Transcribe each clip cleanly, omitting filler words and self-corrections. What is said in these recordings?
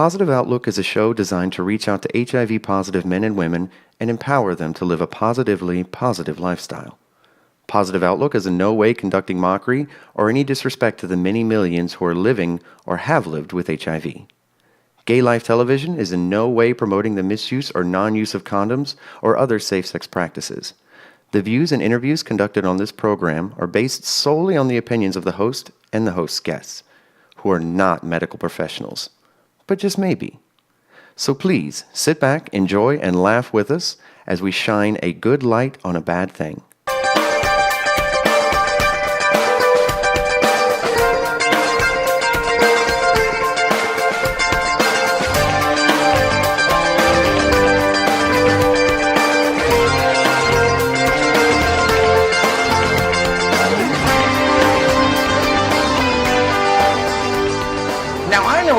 Positive Outlook is a show designed to reach out to HIV-positive men and women and empower them to live a positively positive lifestyle. Positive Outlook is in no way conducting mockery or any disrespect to the many millions who are living or have lived with HIV. Gay Life Television is in no way promoting the misuse or non-use of condoms or other safe-sex practices. The views and interviews conducted on this program are based solely on the opinions of the host and the host's guests, who are not medical professionals, but just maybe. So please, sit back, enjoy, and laugh with us as we shine a good light on a bad thing.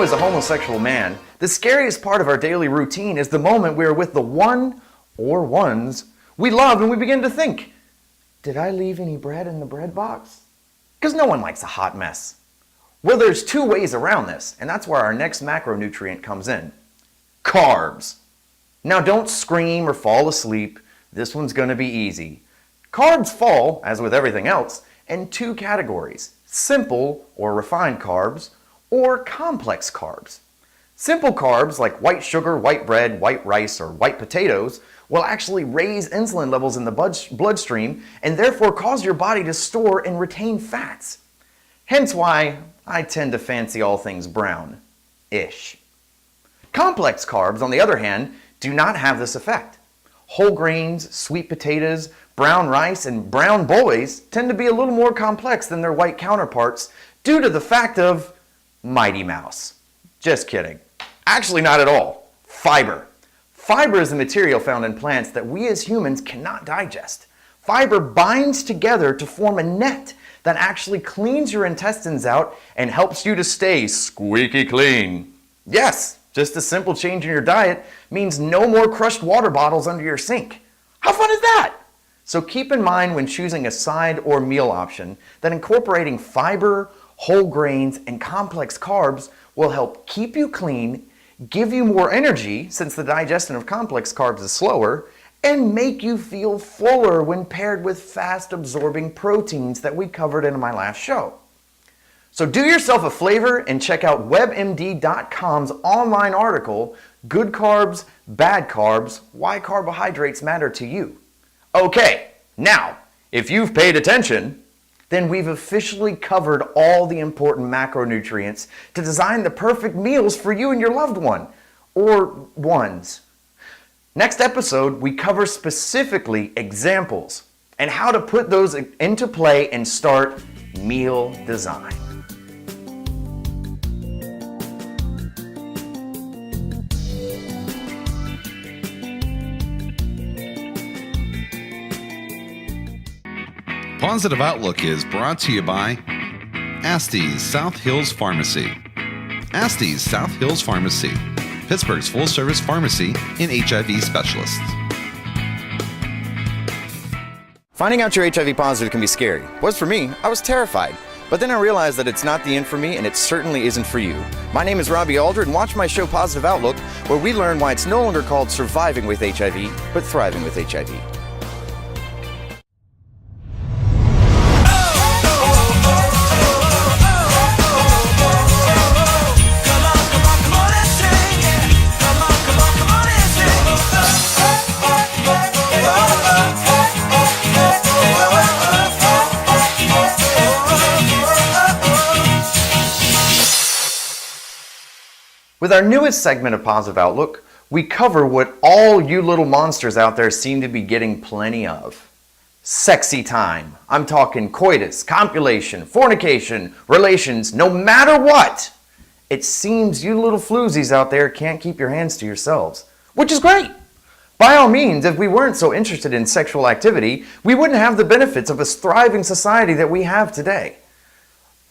As a homosexual man, the scariest part of our daily routine is the moment we are with the one or ones we love and we begin to think, did I leave any bread in the bread box? Because no one likes a hot mess. Well, there's two ways around this, and that's where our next macronutrient comes in. Carbs. Now don't scream or fall asleep. This one's going to be easy. Carbs fall, as with everything else, in two categories: simple or refined carbs, or complex carbs. Simple carbs like white sugar, white bread, white rice, or white potatoes will actually raise insulin levels in the bloodstream and therefore cause your body to store and retain fats. Hence why I tend to fancy all things brown-ish. Complex carbs, on the other hand, do not have this effect. Whole grains, sweet potatoes, brown rice, and brown boys tend to be a little more complex than their white counterparts due to the fact of Mighty Mouse. Just kidding. Actually, not at all. Fiber. Fiber is the material found in plants that we as humans cannot digest. Fiber binds together to form a net that actually cleans your intestines out and helps you to stay squeaky clean. Yes, just a simple change in your diet means no more crushed water bottles under your sink. How fun is that? So keep in mind when choosing a side or meal option that incorporating fiber, whole grains, and complex carbs will help keep you clean, give you more energy since the digestion of complex carbs is slower, and make you feel fuller when paired with fast-absorbing proteins that we covered in my last show. So do yourself a favor and check out WebMD.com's online article, Good Carbs, Bad Carbs, Why Carbohydrates Matter to You. Okay, now, if you've paid attention, then we've officially covered all the important macronutrients to design the perfect meals for you and your loved one, or ones. Next episode, we cover specifically examples and how to put those into play and start meal design. Positive Outlook is brought to you by Astee's South Hills Pharmacy. Astee's South Hills Pharmacy, Pittsburgh's full-service pharmacy and HIV specialists. Finding out you're HIV positive can be scary. Was for me. I was terrified. But then I realized that it's not the end for me, and it certainly isn't for you. My name is Robbie Aldred, and watch my show Positive Outlook, where we learn why it's no longer called surviving with HIV, but thriving with HIV. With our newest segment of Positive Outlook, we cover what all you little monsters out there seem to be getting plenty of. Sexy time. I'm talking coitus, copulation, fornication, relations, no matter what. It seems you little floozies out there can't keep your hands to yourselves, which is great. By all means, if we weren't so interested in sexual activity, we wouldn't have the benefits of a thriving society that we have today.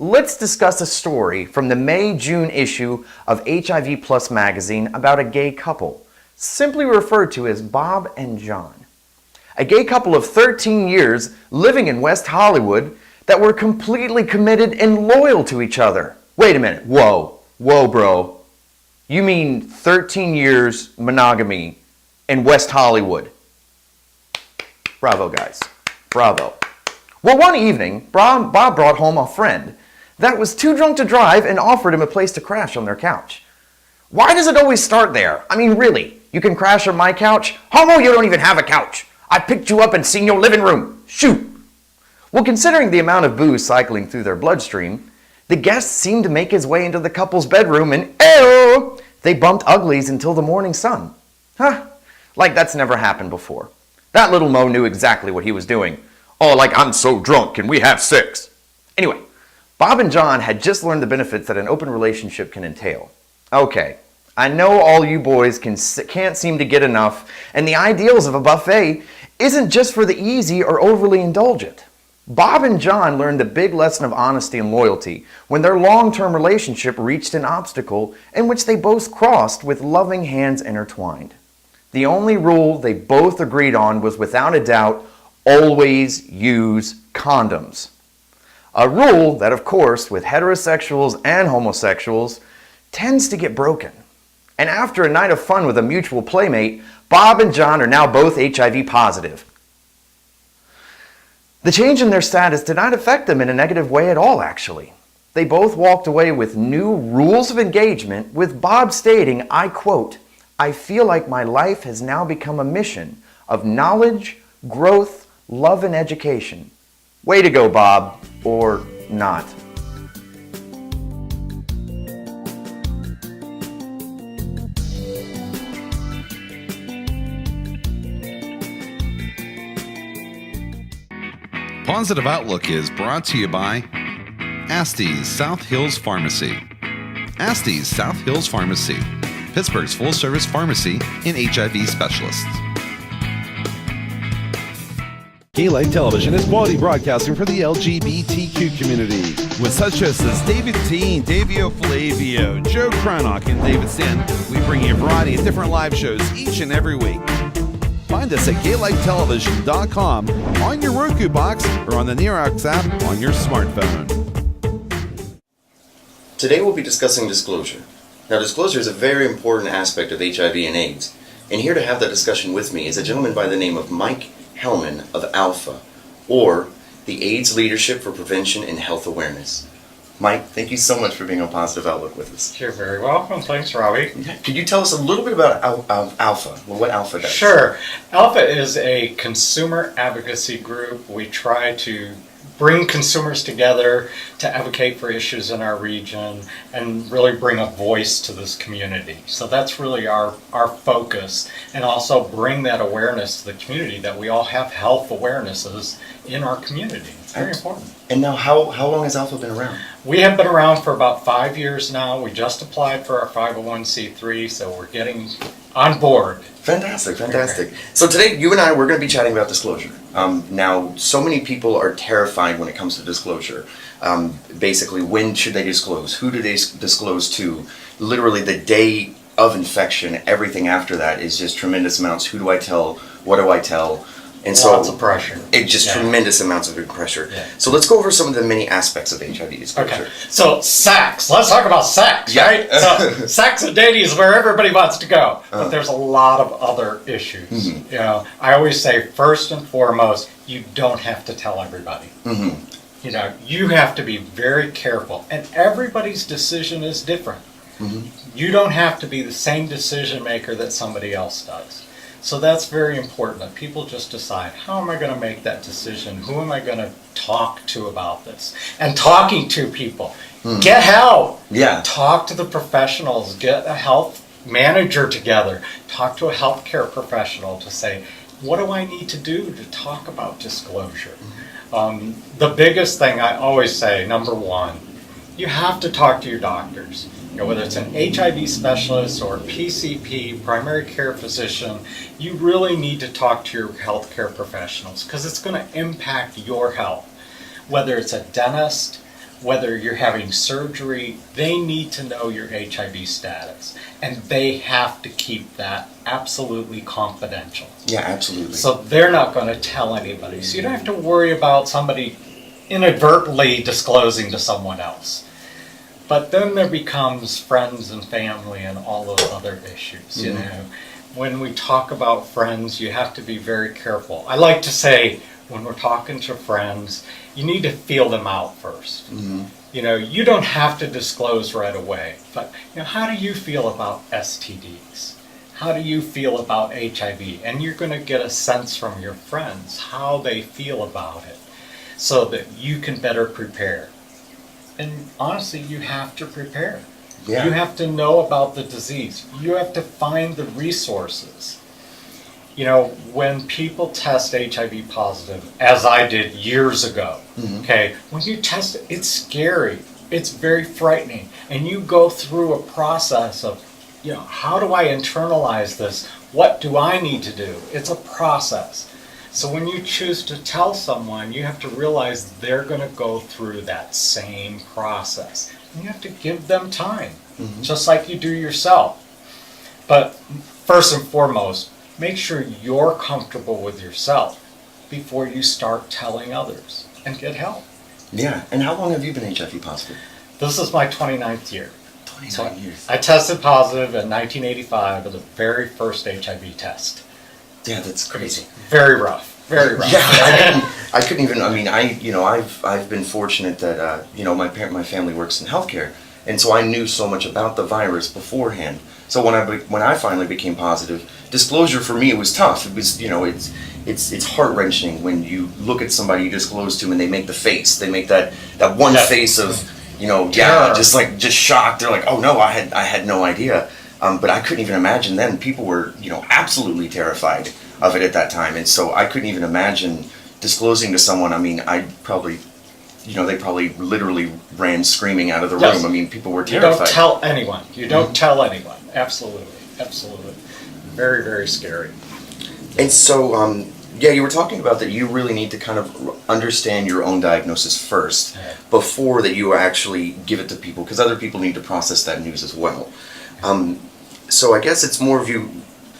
Let's discuss a story from the May-June issue of HIV Plus magazine about a gay couple, simply referred to as Bob and John. A gay couple of 13 years living in West Hollywood that were completely committed and loyal to each other. Wait a minute, whoa, bro. You mean 13 years monogamy in West Hollywood. Bravo, guys. Bravo. Well, one evening, Bob brought home a friend that was too drunk to drive and offered him a place to crash on their couch. Why does it always start there? I mean, really, you can crash on my couch? Homo, you don't even have a couch. I picked you up and seen your living room. Shoot. Well, considering the amount of booze cycling through their bloodstream, the guest seemed to make his way into the couple's bedroom and, ew, they bumped uglies until the morning sun. Huh, like that's never happened before. That little Mo knew exactly what he was doing. Oh, like, I'm so drunk, can we have sex? Anyway, Bob and John had just learned the benefits that an open relationship can entail. Okay, I know all you boys can't seem to get enough, and the ideals of a buffet isn't just for the easy or overly indulgent. Bob and John learned the big lesson of honesty and loyalty when their long-term relationship reached an obstacle in which they both crossed with loving hands intertwined. The only rule they both agreed on was, without a doubt, always use condoms. A rule that, of course, with heterosexuals and homosexuals, tends to get broken. And after a night of fun with a mutual playmate, Bob and John are now both HIV positive. The change in their status did not affect them in a negative way at all, actually. They both walked away with new rules of engagement, with Bob stating, I quote, "I feel like my life has now become a mission of knowledge, growth, love, and education." Way to go, Bob, or not. Positive Outlook is brought to you by Astee's South Hills Pharmacy. Astee's South Hills Pharmacy, Pittsburgh's full-service pharmacy and HIV specialists. K-Life Television is quality broadcasting for the LGBTQ community. With such hosts as David Teen, Davio Flavio, Joe Cranach, and David Sand, we bring you a variety of different live shows each and every week. Find us at KLifeTelevision.com, on your Roku box, or on the Nerox app on your smartphone. Today we'll be discussing disclosure. Now, disclosure is a very important aspect of HIV and AIDS, and here to have that discussion with me is a gentleman by the name of Mike Hellman of ALPHA, or the AIDS Leadership for Prevention and Health Awareness. Mike, thank you so much for being on Positive Outlook with us. You're very welcome. Thanks, Robbie. Could you tell us a little bit about ALPHA? Well, what ALPHA does? Sure. ALPHA is a consumer advocacy group. We try to bring consumers together to advocate for issues in our region and really bring a voice to this community. So that's really our focus, and also bring that awareness to the community that we all have health awarenesses in our community. It's very important. And now, how long has ALPHA been around? We have been around for about 5 years now. We just applied for our 501c3, so we're getting on board. Fantastic, fantastic. So today, you and I, we're going to be chatting about disclosure. Now, so many people are terrified when it comes to disclosure. Basically, when should they disclose? Who do they disclose to? Literally, the day of infection, everything after that is just tremendous amounts. Who do I tell? What do I tell? And Lots of pressure. It's just tremendous amounts of pressure. Yeah. So let's go over some of the many aspects of HIV disclosure. Okay, so sex. Let's talk about sex, Yeah. right? So sex and dating is where everybody wants to go, but there's a lot of other issues. Mm-hmm. You know, I always say first and foremost, you don't have to tell everybody. Mm-hmm. You know, you have to be very careful, and everybody's decision is different. Mm-hmm. You don't have to be the same decision maker that somebody else does. So that's very important, that people just decide, how am I going to make that decision? Who am I going to talk to about this? And talking to people, get help. Yeah. Talk to the professionals, get a health manager together, talk to a healthcare professional to say, what do I need to do to talk about disclosure? The biggest thing I always say, number one, you have to talk to your doctors. You know, whether it's an HIV specialist or a PCP, primary care physician, you really need to talk to your healthcare professionals because it's going to impact your health. Whether it's a dentist, whether you're having surgery, they need to know your HIV status, and they have to keep that absolutely confidential. Yeah, absolutely. So they're not going to tell anybody. So you don't have to worry about somebody inadvertently disclosing to someone else. But then there becomes friends and family and all those other issues, you know. When we talk about friends, you have to be very careful. I like to say, when we're talking to friends, you need to feel them out first. You know, you don't have to disclose right away, but you know, how do you feel about STDs? How do you feel about HIV? And you're going to get a sense from your friends how they feel about it so that you can better prepare. And honestly, you have to prepare. Yeah. You have to know about the disease. You have to find the resources. You know, when people test HIV positive, as I did years ago, okay, when you test it, it's scary. It's very frightening. And you go through a process of, you know, how do I internalize this? What do I need to do? It's a process. So when you choose to tell someone, you have to realize they're going to go through that same process. And you have to give them time, just like you do yourself. But first and foremost, make sure you're comfortable with yourself before you start telling others and get help. Yeah. And how long have you been HIV positive? This is my 29th year. 29 years. I tested positive in 1985 with the very first HIV test. Yeah, that's crazy. Very rough. Very rough. Yeah, I couldn't even. I mean, I've been fortunate that my family works in healthcare, and so I knew so much about the virus beforehand. So when I finally became positive, disclosure for me was tough. It was, it's heart wrenching when you look at somebody you disclose to and they make the face. They make that one face of Terror. just shocked. They're like, oh no, I had no idea. But I couldn't even imagine then. People were, absolutely terrified of it at that time. And so I couldn't even imagine disclosing to someone. I mean, they probably literally ran screaming out of the room. Yes. I mean, people were You terrified. don't tell anyone. You don't tell anyone. Absolutely. Absolutely. Very, very scary. And so, you were talking about that you really need to kind of understand your own diagnosis first Yeah. before that you actually give it to people, because other people need to process that news as well. So I guess it's more of you.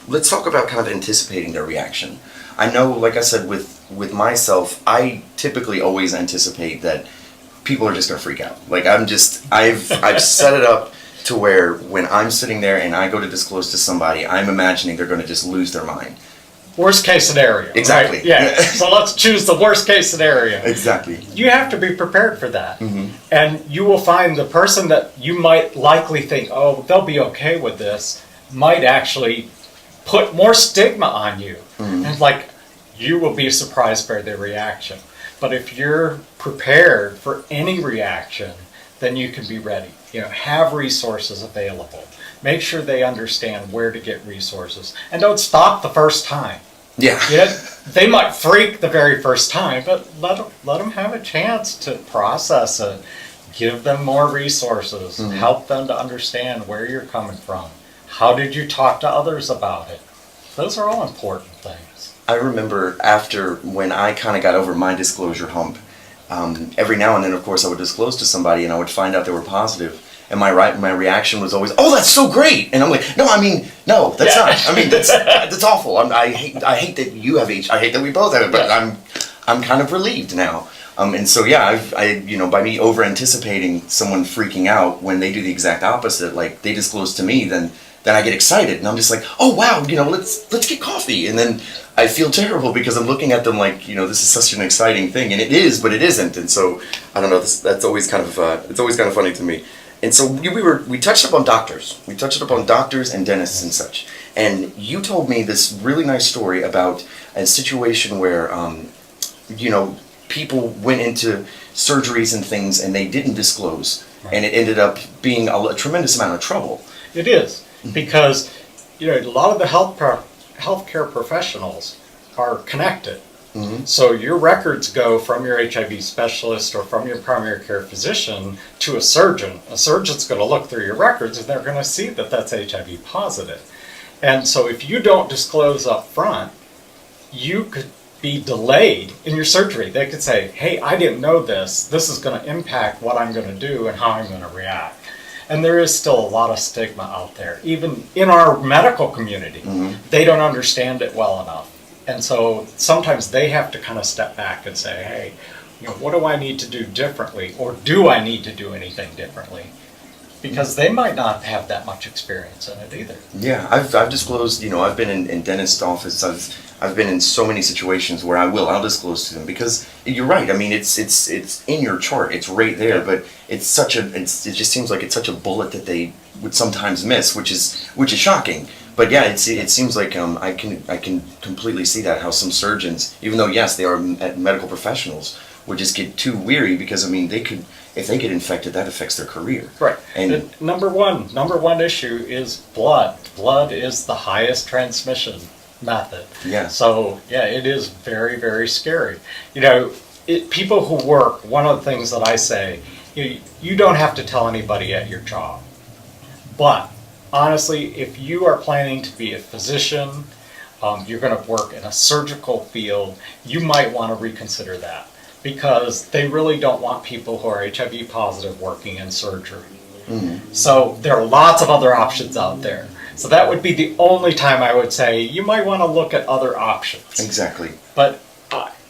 Let's talk about kind of anticipating their reaction. I know, like I said, with myself, I typically always anticipate that people are just gonna freak out. Like I've set it up to where when I'm sitting there and I go to disclose to somebody, I'm imagining they're gonna just lose their mind. Worst case scenario. Exactly. Right? Yeah. So let's choose the worst case scenario. Exactly. You have to be prepared for that. Mm-hmm. And you will find the person that you might likely think, oh, they'll be okay with this, might actually put more stigma on you. Mm-hmm. And you will be surprised by their reaction. But if you're prepared for any reaction, then you can be ready. Have resources available. Make sure they understand where to get resources. And don't stop the first time. Yeah. They might freak the very first time, but let them have a chance to process it. Give them more resources. Help them to understand where you're coming from. How did you talk to others about it? Those are all important things. I remember after when I kind of got over my disclosure hump, every now and then, of course, I would disclose to somebody and I would find out they were positive. And my reaction was always, "Oh, that's so great!" And I'm like, "No, no, that's Yeah. not. I mean, that's awful. I hate that you have I hate that we both have it, but Yeah. I'm kind of relieved now." And so by me over anticipating someone freaking out when they do the exact opposite, like they disclose to me, then I get excited and I'm just like, "Oh wow, let's get coffee," and then I feel terrible because I'm looking at them like, this is such an exciting thing, and it is, but it isn't. And so I don't know. That's always kind of it's always kind of funny to me. And so we touched upon doctors. We touched upon doctors and dentists and such. And you told me this really nice story about a situation where, people went into surgeries and things and they didn't disclose. Right. And it ended up being a tremendous amount of trouble. It is, because a lot of the healthcare professionals are connected. Mm-hmm. So your records go from your HIV specialist or from your primary care physician to a surgeon. A surgeon's going to look through your records and they're going to see that that's HIV positive. And so if you don't disclose up front, you could be delayed in your surgery. They could say, hey, I didn't know this. This is going to impact what I'm going to do and how I'm going to react. And there is still a lot of stigma out there. Even in our medical community, they don't understand it well enough. And so sometimes they have to kind of step back and say, hey, what do I need to do differently? Or do I need to do anything differently? because they might not have that much experience in it either. Yeah, I've disclosed, I've been in dentist office, I've been in so many situations where I'll disclose to them, because you're right. I mean, it's in your chart, it's right there, but it just seems like it's such a bullet that they would sometimes miss, which is shocking. But yeah, it seems like I can completely see that, how some surgeons, even though yes they are medical professionals, would just get too weary, because I mean if they get infected, that affects their career. Right. And The number one issue is blood. Blood is the highest transmission method. Yeah. So yeah, it is very, very scary. People who work, one of the things that I say, you don't have to tell anybody at your job. But honestly, if you are planning to be a physician, you're going to work in a surgical field, you might want to reconsider that, because they really don't want people who are HIV positive working in surgery. So there are lots of other options out there. So that would be the only time I would say you might want to look at other options. exactly. But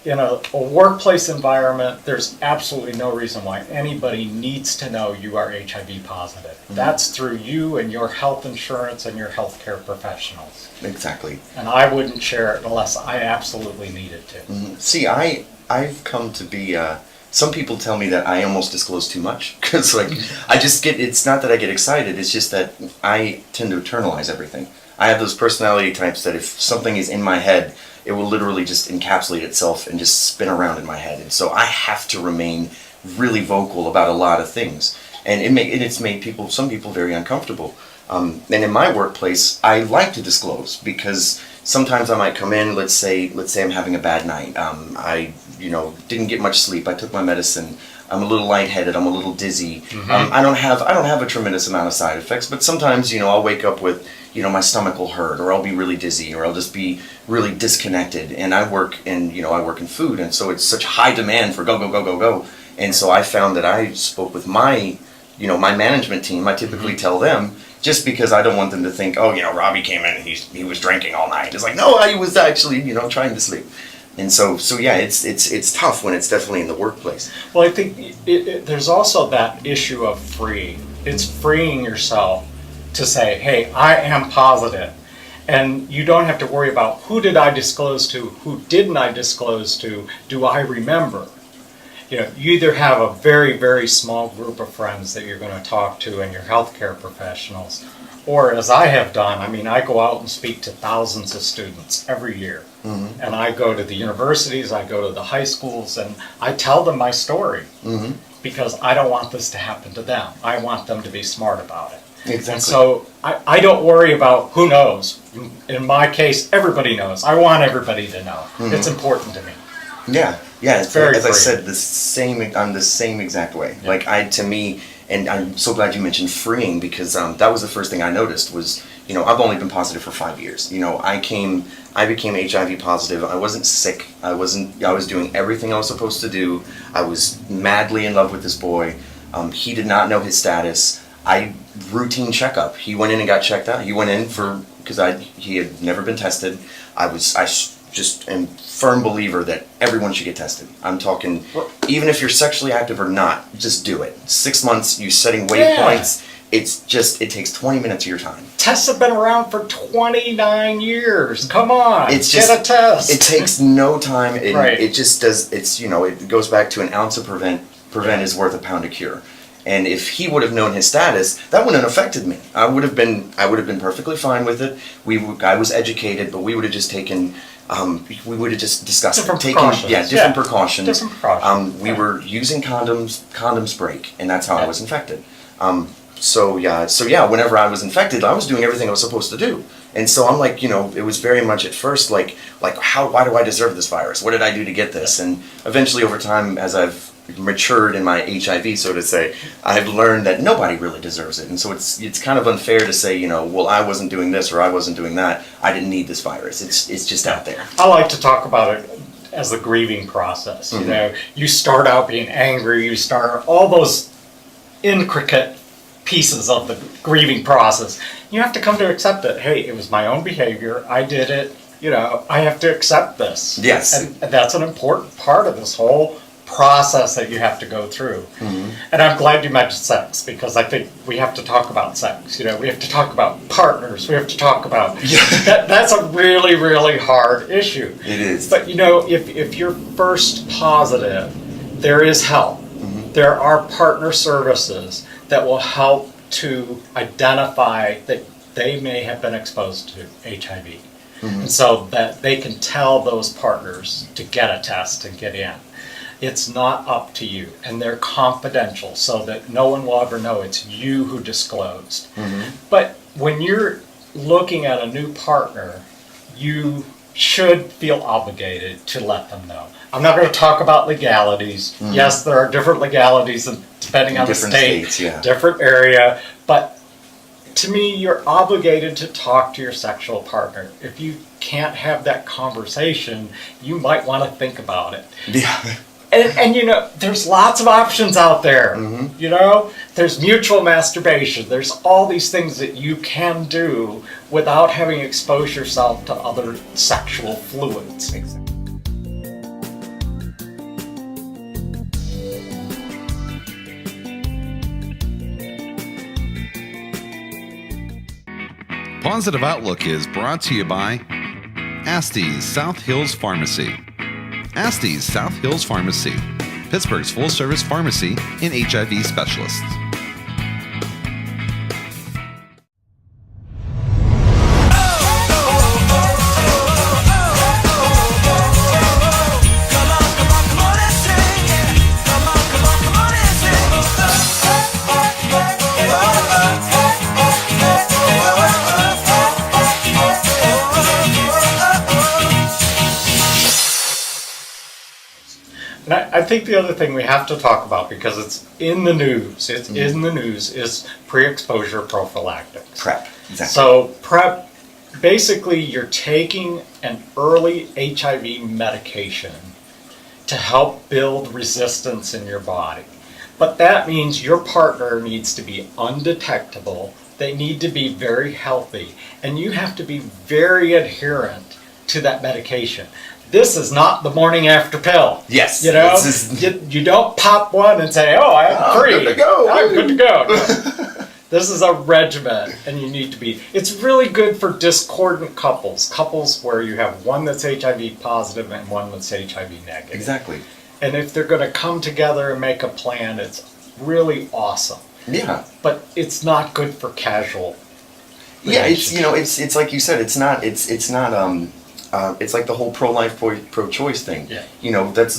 in a workplace environment, there's absolutely no reason why anybody needs to know you are HIV positive. That's through you and your health insurance and your healthcare professionals. Exactly. And I wouldn't share it unless I absolutely needed to. See, I've come to be. Some people tell me that I almost disclose too much, because I just get. It's not that I get excited. It's just that I tend to internalize everything. I have those personality types that if something is in my head, it will literally just encapsulate itself and just spin around in my head. And so I have to remain really vocal about a lot of things, and it's made some people very uncomfortable. And in my workplace, I like to disclose, because sometimes I might come in. Let's say I'm having a bad night. I didn't get much sleep. I took my medicine. I'm a little lightheaded. I'm a little dizzy. I don't have a tremendous amount of side effects, but sometimes I'll wake up with my stomach will hurt, or I'll be really dizzy, or I'll just be really disconnected. And I work in food, and so it's such high demand for go. And so I found that I spoke with my management team. I typically tell them, just because I don't want them to think, oh, Robbie came in and he was drinking all night. It's like, no, I was actually trying to sleep. And so yeah, it's tough when it's definitely in the workplace. Well, I think there's also that issue of freeing. It's freeing yourself to say, hey, I am positive. And you don't have to worry about who did I disclose to, who didn't I disclose to, do I remember? You either have a very, very small group of friends that you're going to talk to and your healthcare professionals, or as I have done, I go out and speak to thousands of students every year. And I go to the universities, I go to the high schools, and I tell them my story, because I don't want this to happen to them. I want them to be smart about it. Exactly. And so I don't worry about who knows. In my case, everybody knows. I want everybody to know. It's important to me. Yeah. It's very as I free. said, I'm the same exact way. Yeah. And I'm so glad you mentioned freeing, because that was the first thing I noticed was, I've only been positive for 5 years. I became HIV positive. I wasn't sick. I was doing everything I was supposed to do. I was madly in love with this boy. He did not know his status. Routine checkup. He went in and got checked out. He went in because he had never been tested. I just am firm believer that everyone should get tested. I'm talking, even if you're sexually active or not, just do it. 6 months, you setting waypoints. It takes 20 minutes of your time. Tests have been around for 29 years. Come on, It's get just, a test. It takes no time. Right. It just does. It goes back to an ounce of prevent is worth a pound of cure. And if he would have known his status, that wouldn't have affected me. I would have been perfectly fine with it. I was educated, but we would have just taken. We would have just discussed Different taking precautions. different precautions. Different precautions. We were using condoms. Condoms break, and that's how I was infected. So whenever I was infected, I was doing everything I was supposed to do. And so I'm like, it was very much at first like why do I deserve this virus? What did I do to get this? And eventually over time, as I've matured in my HIV, so to say, I've learned that nobody really deserves it. And so it's kind of unfair to say, well, I wasn't doing this or I wasn't doing that. I didn't need this virus. It's just out there. I like to talk about it as the grieving process. You start out being angry, you start all those intricate pieces of the grieving process. You have to come to accept that, hey, it was my own behavior, I did it, I have to accept this. Yes. And that's an important part of this whole process that you have to go through. And I'm glad you mentioned sex, because I think we have to talk about sex. You know, we have to talk about partners. We have to talk about that's a really, really hard issue. It is. But you know, if you're first positive, there is help. There are partner services that will help to identify that they may have been exposed to HIV. And so that they can tell those partners to get a test and get in. It's not up to you, and they're confidential so that no one will ever know it's you who disclosed. But when you're looking at a new partner, you should feel obligated to let them know. I'm not going to talk about legalities. Yes, there are different legalities depending on the Different state, states, yeah. different area, but to me, you're obligated to talk to your sexual partner. If you can't have that conversation, you might want to think about it. Yeah. And you know, there's lots of options out there. You know, there's mutual masturbation. There's all these things that you can do without having exposed yourself to other sexual fluids. Positive Outlook is brought to you by Astee's South Hills Pharmacy. Astee's South Hills Pharmacy, Pittsburgh's full-service pharmacy and HIV specialists. And I think the other thing we have to talk about, because it's in the news, is pre-exposure prophylactics. PrEP. Exactly. So PrEP, basically you're taking an early HIV medication to help build resistance in your body. But that means your partner needs to be undetectable, they need to be very healthy, and you have to be very adherent to that medication. This is not the morning after pill. Yes. You know, This is- you don't pop one and say, oh, I'm free. good to go. I'm good to go. No. This is a regimen, and you need to be. It's really good for discordant couples where you have one that's HIV positive and one that's HIV negative. Exactly. And if they're going to come together and make a plan, it's really awesome. Yeah. But it's not good for casual. Yeah, it's like you said, it's not it's like the whole pro-life, pro-choice thing. Yeah. You know, that's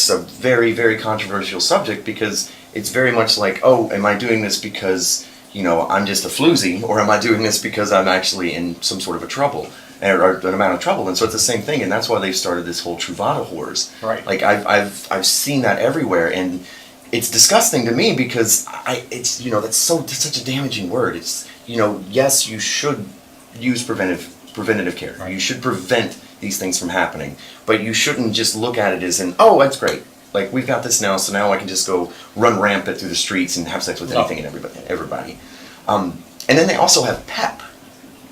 a very, very controversial subject, because it's very much like, oh, am I doing this because, you know, I'm just a floozy, or am I doing this because I'm actually in some sort of a trouble, or an amount of trouble? And so it's the same thing, and that's why they've started this whole Truvada whores. Right. Like I've seen that everywhere, and it's disgusting to me, because it's, you know, that's such a damaging word. It's, you know, yes, you should use preventative care. Right. You should prevent these things from happening, but you shouldn't just look at it as oh, that's great. Like, we've got this now, so now I can just go run rampant through the streets and have sex with anything and everybody. And then they also have PEP.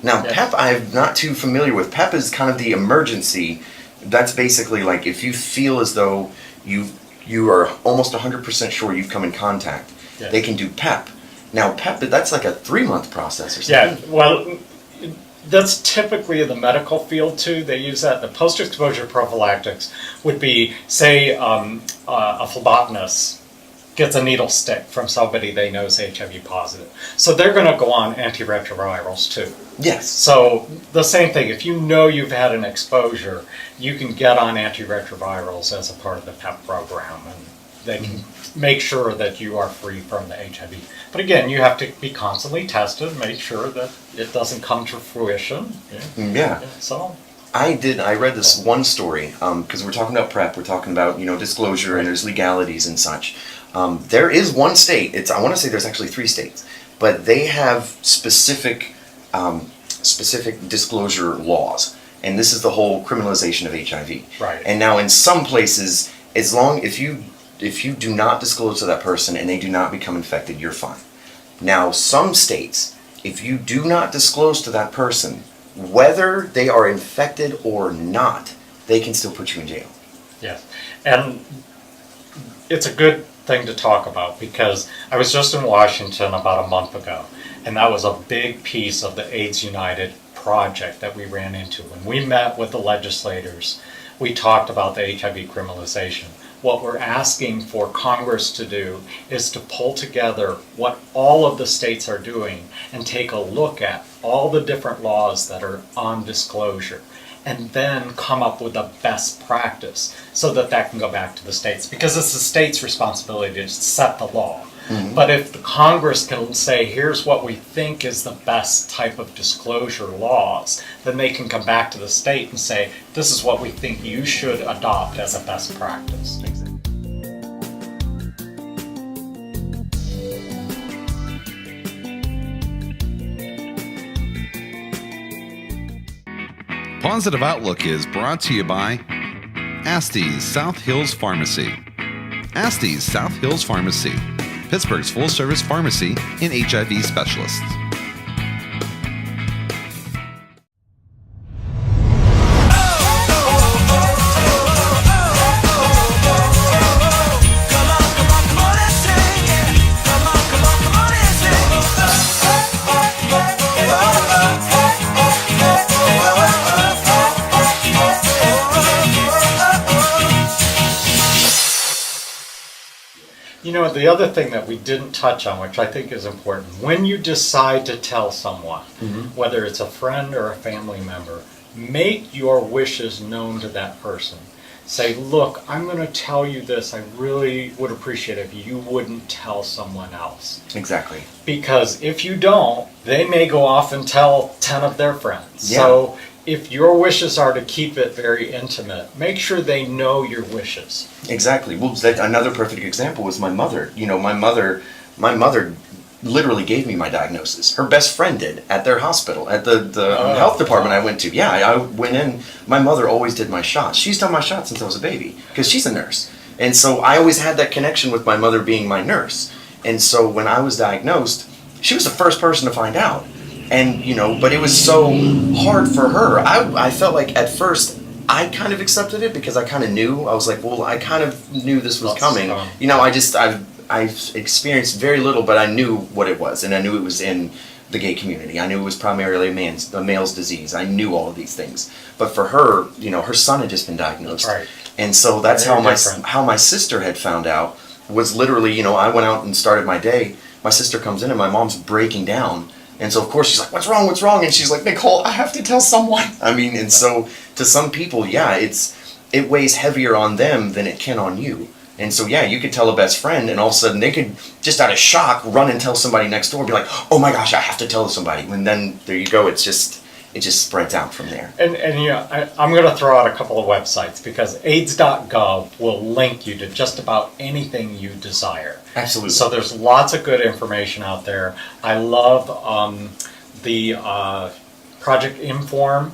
Now, Yes. PEP, I'm not too familiar with. PEP is kind of the emergency. That's basically like if you feel as though you are almost 100% sure you've come in contact, Yes. they can do PEP. Now, PEP, that's like a 3-month process or Yeah, something. well, that's typically in the medical field too. They use that. The post-exposure prophylactics would be, say, a phlebotomist gets a needle stick from somebody they know is HIV positive. So they're going to go on antiretrovirals too. Yes. So the same thing, if you know you've had an exposure, you can get on antiretrovirals as a part of the PEP program, and they can make sure that you are free from the HIV. But again, you have to be constantly tested, make sure that it doesn't come to fruition. Yeah. So, I read this one story, because we're talking about PrEP, we're talking about, you know, disclosure, and there's legalities and such. There is one state, I want to say there's actually 3 states, but they have specific disclosure laws. And this is the whole criminalization of HIV. Right. And now in some places, if you do not disclose to that person and they do not become infected, you're fine. Now, some states, if you do not disclose to that person, whether they are infected or not, they can still put you in jail. yes. And it's a good thing to talk about because I was just in Washington about a month ago, and that was a big piece of the AIDS United project that we ran into. When we met with the legislators, we talked about the HIV criminalization. What we're asking for Congress to do is to pull together what all of the states are doing and take a look at all the different laws that are on disclosure, and then come up with a best practice so that that can go back to the states, because it's the state's responsibility to set the law. But if the Congress can say, here's what we think is the best type of disclosure laws, then they can come back to the state and say, this is what we think you should adopt as a best practice. Positive Outlook is brought to you by Astee's South Hills Pharmacy. Astee's South Hills Pharmacy, Pittsburgh's full-service pharmacy and HIV specialists. You know, the other thing that we didn't touch on, which I think is important, when you decide to tell someone, whether it's a friend or a family member, make your wishes known to that person. Say, look, I'm going to tell you this. I really would appreciate it if you wouldn't tell someone else. Exactly. Because if you don't, they may go off and tell 10 of their friends. Yeah. So if your wishes are to keep it very intimate, make sure they know your wishes. Exactly. Well, another perfect example was my mother. You know, my mother literally gave me my diagnosis. Her best friend did at their hospital, at the health department I went to. Yeah, I went in. My mother always did my shots. She's done my shots since I was a baby because she's a nurse. And so I always had that connection with my mother being my nurse. And so when I was diagnosed, she was the first person to find out. And, you know, but it was so hard for her. I felt like at first I kind of accepted it because I kind of knew. I was like, well, I kind of knew this was coming. You know, I've experienced very little, but I knew what it was. And I knew it was in the gay community. I knew it was primarily a male's disease. I knew all of these things. But for her, you know, her son had just been diagnosed. Right. And so that's Very how different. how my sister had found out was literally, you know, I went out and started my day. My sister comes in and my mom's breaking down. And so, of course, she's like, what's wrong? What's wrong? And she's like, Nicole, I have to tell someone. I mean, and so to some people, yeah, it weighs heavier on them than it can on you. And so, yeah, you could tell a best friend, and all of a sudden they could, just out of shock, run and tell somebody next door and be like, oh my gosh, I have to tell somebody. And then there you go. It just spreads out from there. And you know, I'm going to throw out a couple of websites because AIDS.gov will link you to just about anything you desire. Absolutely. So there's lots of good information out there. I love the Project Inform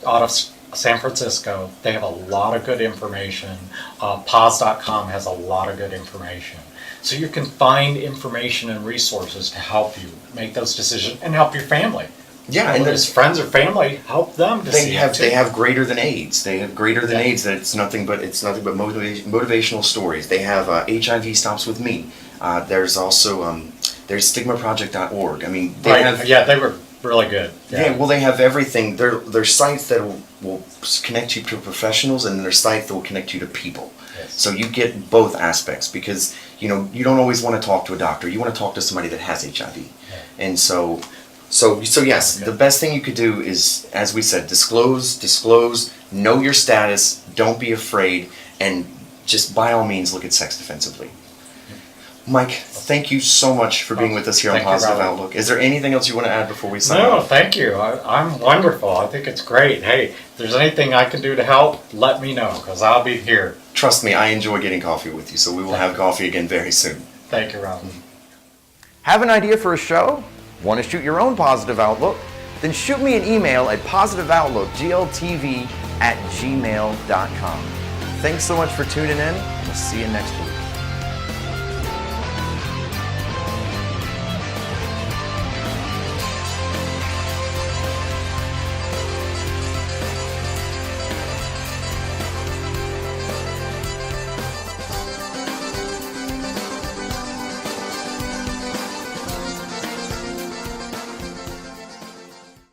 out of San Francisco. They have a lot of good information. Pause.com has a lot of good information. So you can find information and resources to help you make those decisions and help your family. Yeah, and whether it's friends or family, help them to see it too. They have Greater Than AIDS. They have Greater Than AIDS. That it's nothing but motivational stories. They have HIV Stops With Me. There's also there's StigmaProject.org. I mean, they have they were really good. Yeah, well, they have everything. There's sites that will connect you to professionals, and there's sites that will connect you to people. Yes. So you get both aspects because you know you don't always want to talk to a doctor. You want to talk to somebody that has HIV, and so yes, the best thing you could do is, as we said, disclose, know your status, don't be afraid, and just by all means look at sex defensively. Mike, thank you so much for being with us here on Thank you, Positive Robert. Outlook. Is there anything else you want to add before we sign No, off? thank you. I'm wonderful. I think it's great. Hey, if there's anything I can do to help, let me know because I'll be here. Trust me, I enjoy getting coffee with you, so we will have coffee again very soon. Thank you, Robin. Have an idea for a show? Want to shoot your own Positive Outlook? Then shoot me an email at positiveoutlookgltv@gmail.com. Thanks so much for tuning in. We'll see you next week.